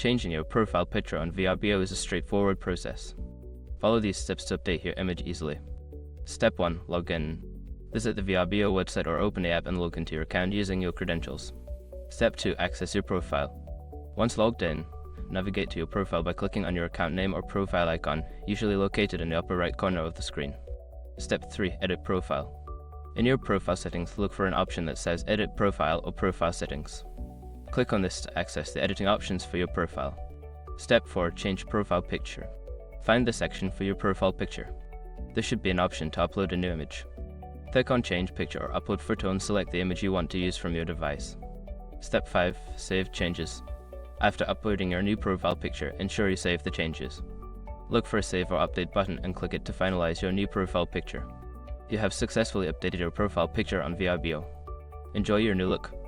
Changing your profile picture on Vrbo is a straightforward process. Follow these steps to update your image easily. Step 1. Log in. Visit the Vrbo website or open the app and log into your account using your credentials. Step 2. Access your profile. Once logged in, navigate to your profile by clicking on your account name or profile icon, usually located in the upper right corner of the screen. Step 3. Edit profile. In your profile settings, look for an option that says Edit Profile or Profile Settings. Click on this to access the editing options for your profile. Step 4. Change profile picture. Find the section for your profile picture. There should be an option to upload a new image. Click on Change Picture or Upload Photo and select the image you want to use from your device. Step 5. Save changes. After uploading your new profile picture, ensure you save the changes. Look for a Save or Update button and click it to finalize your new profile picture. You have successfully updated your profile picture on Vrbo. Enjoy your new look.